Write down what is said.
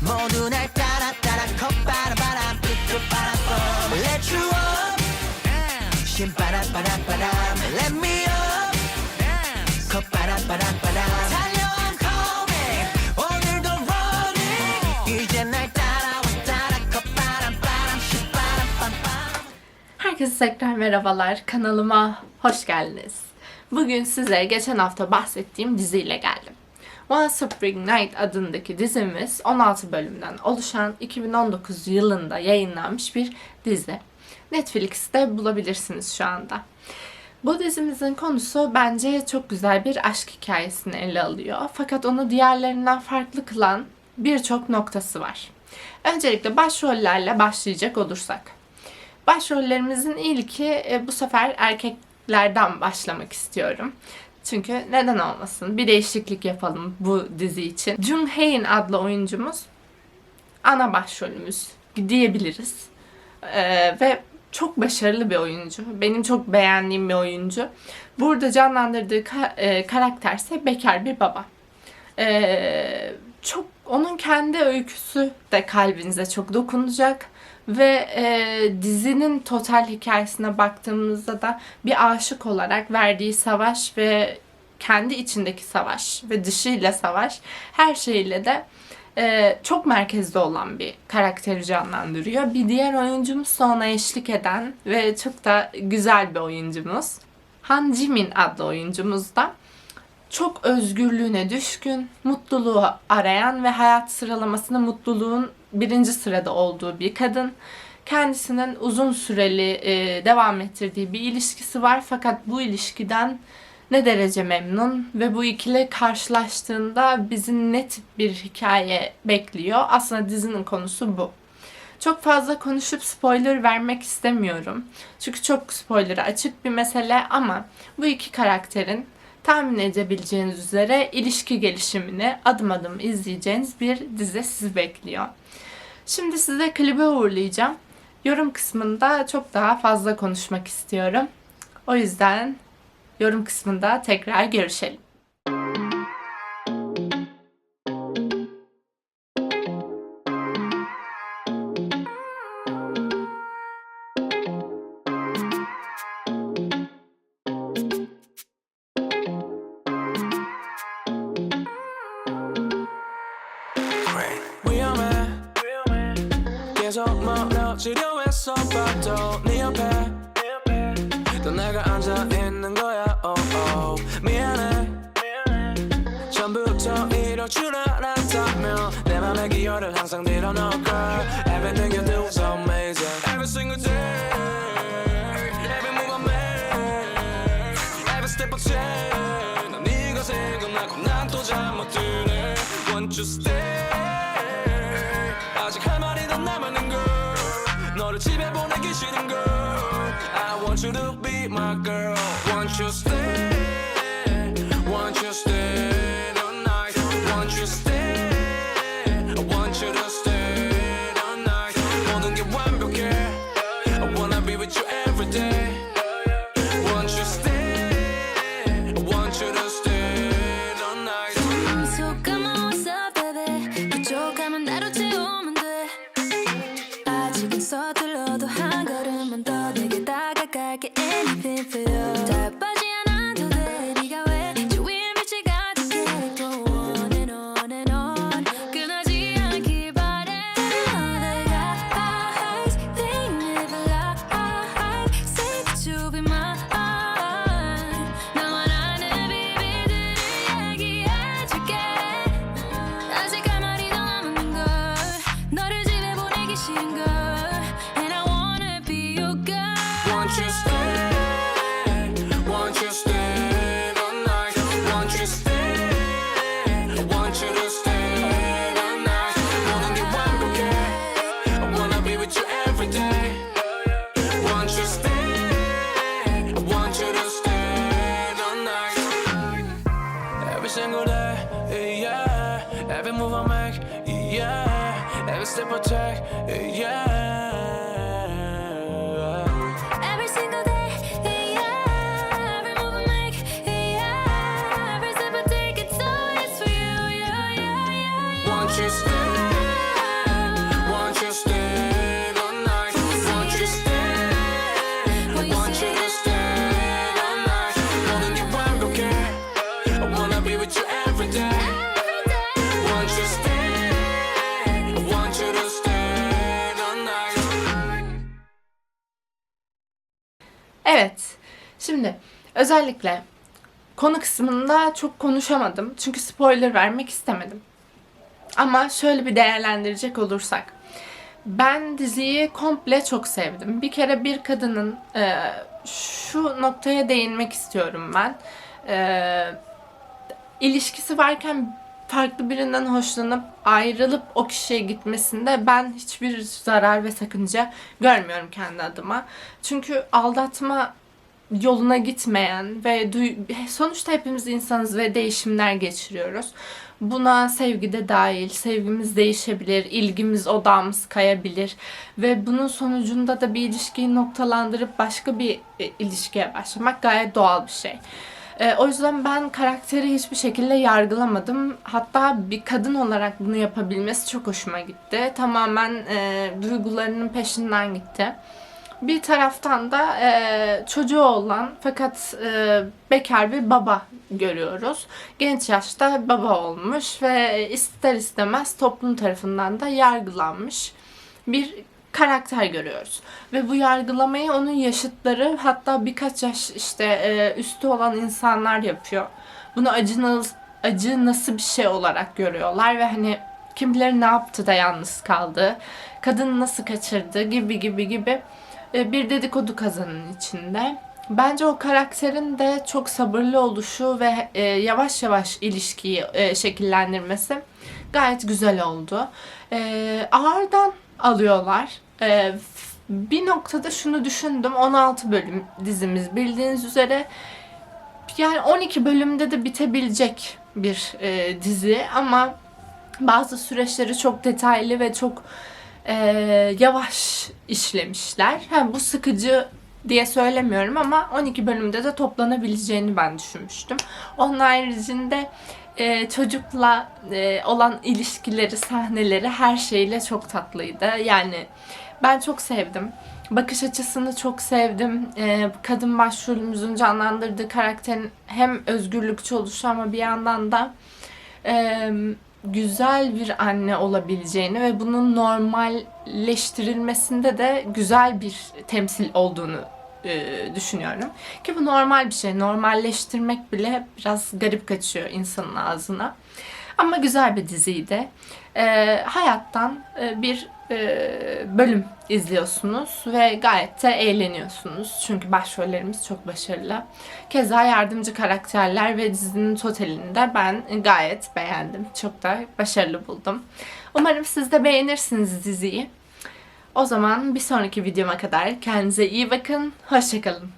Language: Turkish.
모두 날 따라 따라 콧바람 삐끗바람 Let you up 신바람바람바람 Let me up 콧바람 달려 I'm coming 오늘도 running 이제 날 따라와 따라 콧바람 신바람 Herkese tekrar merhabalar. Kanalıma hoş geldiniz. Bugün size geçen hafta bahsettiğim diziyle geldim. One Spring Night adındaki dizimiz 16 bölümden oluşan 2019 yılında yayınlanmış bir dizi. Netflix'te bulabilirsiniz şu anda. Bu dizimizin konusu bence çok güzel bir aşk hikayesini ele alıyor. Fakat onu diğerlerinden farklı kılan birçok noktası var. Öncelikle başrollerle başlayacak olursak. Başrollerimizin ilki bu sefer erkeklerden başlamak istiyorum. Çünkü neden olmasın? Bir değişiklik yapalım bu dizi için. Jung Hae-in adlı oyuncumuz ana başrolümüz diyebiliriz. Ve çok başarılı bir oyuncu. Benim çok beğendiğim bir oyuncu. Burada canlandırdığı karakterse bekar bir baba. Onun kendi öyküsü de kalbinize çok dokunacak. Ve dizinin total hikayesine baktığımızda da bir aşık olarak verdiği savaş ve kendi içindeki savaş ve dışıyla savaş her şeyle de çok merkezde olan bir karakteri canlandırıyor. Bir diğer oyuncumuz da ona eşlik eden ve çok da güzel bir oyuncumuz. Han Jimin adlı oyuncumuz da çok özgürlüğüne düşkün, mutluluğu arayan ve hayat sıralamasında mutluluğun birinci sırada olduğu bir kadın. Kendisinin uzun süreli devam ettirdiği bir ilişkisi var fakat bu ilişkiden ne derece memnun ve bu ikili karşılaştığında bizi ne tip bir hikaye bekliyor? Aslında dizinin konusu bu. Çok fazla konuşup spoiler vermek istemiyorum. Çünkü çok spoiler'a açık bir mesele ama bu iki karakterin tahmin edebileceğiniz üzere ilişki gelişimini adım adım izleyeceğiniz bir dizi sizi bekliyor. Şimdi size klibe uğurlayacağım. Yorum kısmında çok daha fazla konuşmak istiyorum. O yüzden yorum kısmında tekrar görüşelim. 계속 멀어지려 했어 봐도 네 옆에 또 내가 앉아있는 거야 oh oh 미안해 처음부터 이럴 줄 알았다면 내 맘의 기여를 항상 들어놓을 걸 Everything you do is amazing Every single day Every move I make Every step I take 난 네가 생각나고 난 또 잠 못 드네 Won't you stay 아직 할 말이 더 남았는 걸 너를 집에 보내기 싫은 걸 I want you to be my girl Won't you stay Won't you stay the night Won't you stay I want you to stay the night 모든 게 완벽해 I wanna be with you every day Won't you stay I want you to stay the night 속감아 what's up baby 부족하면 나로 채우면 서툴러도 한 걸음만 더 내게 다가갈게 Anything for you 잘 빠지 않아도 돼 네가 왜 주위에 빛이 가득해 Go on and on and on 끝나지 않길 바래 내가 eyes They never lie Say that you'll be mine 나와 나는 비비들이 얘기해줄게 아직 할 말이 더 남은 걸 너를 집에 보내기 싫은 걸 Won't you stay? Won't you stay the night? Won't you stay? I want you to stay the night. 모든 게 완벽해. I wanna be with you every day. Won't you stay? I want you to stay the night. Every single day, yeah. Every move I make, yeah. Every step I take, yeah. Won't you stay? Evet. Şimdi özellikle konu kısmında çok konuşamadım. Çünkü spoiler vermek istemedim. Ama şöyle bir değerlendirecek olursak. Ben diziyi komple çok sevdim. Bir kere bir kadının şu noktaya değinmek istiyorum ben. İlişkisi varken farklı birinden hoşlanıp ayrılıp o kişiye gitmesinde ben hiçbir zarar ve sakınca görmüyorum kendi adıma. Çünkü aldatma yoluna gitmeyen ve sonuçta hepimiz insanız ve değişimler geçiriyoruz. Buna sevgi de dahil, sevgimiz değişebilir, ilgimiz, odağımız kayabilir ve bunun sonucunda da bir ilişkiyi noktalandırıp başka bir ilişkiye başlamak gayet doğal bir şey. O yüzden ben karakteri hiçbir şekilde yargılamadım. Hatta bir kadın olarak bunu yapabilmesi çok hoşuma gitti. Tamamen duygularının peşinden gitti. Bir taraftan da çocuğu olan fakat bekar bir baba görüyoruz. Genç yaşta baba olmuş ve ister istemez toplum tarafından da yargılanmış bir karakter görüyoruz. Ve bu yargılamayı onun yaşıtları, hatta birkaç yaş üstü olan insanlar yapıyor. Bunu acı nasıl bir şey olarak görüyorlar ve hani kim bilir ne yaptı da yalnız kaldı, kadını nasıl kaçırdı gibi bir dedikodu kazanın içinde. Bence o karakterin de çok sabırlı oluşu ve yavaş yavaş ilişkiyi şekillendirmesi gayet güzel oldu. Ağırdan alıyorlar. Bir noktada şunu düşündüm. 16 bölüm dizimiz bildiğiniz üzere. Yani 12 bölümde de bitebilecek bir dizi ama bazı süreçleri çok detaylı ve çok yavaş işlemişler. Bu sıkıcı diye söylemiyorum ama 12 bölümde de toplanabileceğini ben düşünmüştüm. Onun haricinde çocukla olan ilişkileri, sahneleri, her şeyle çok tatlıydı. Yani ben çok sevdim. Bakış açısını çok sevdim. Kadın başrolümüzün canlandırdığı karakterin hem özgürlükçü oluşu ama bir yandan da güzel bir anne olabileceğini ve bunun normalleştirilmesinde de güzel bir temsil olduğunu düşünüyorum. Ki bu normal bir şey. Normalleştirmek bile biraz garip kaçıyor insanın ağzına. Ama güzel bir diziydi. Hayattan bir bölüm izliyorsunuz ve gayet de eğleniyorsunuz. Çünkü başrollerimiz çok başarılı. Keza yardımcı karakterler ve dizinin totalini de ben gayet beğendim. Çok da başarılı buldum. Umarım siz de beğenirsiniz diziyi. O zaman bir sonraki videoma kadar kendinize iyi bakın. Hoşça kalın.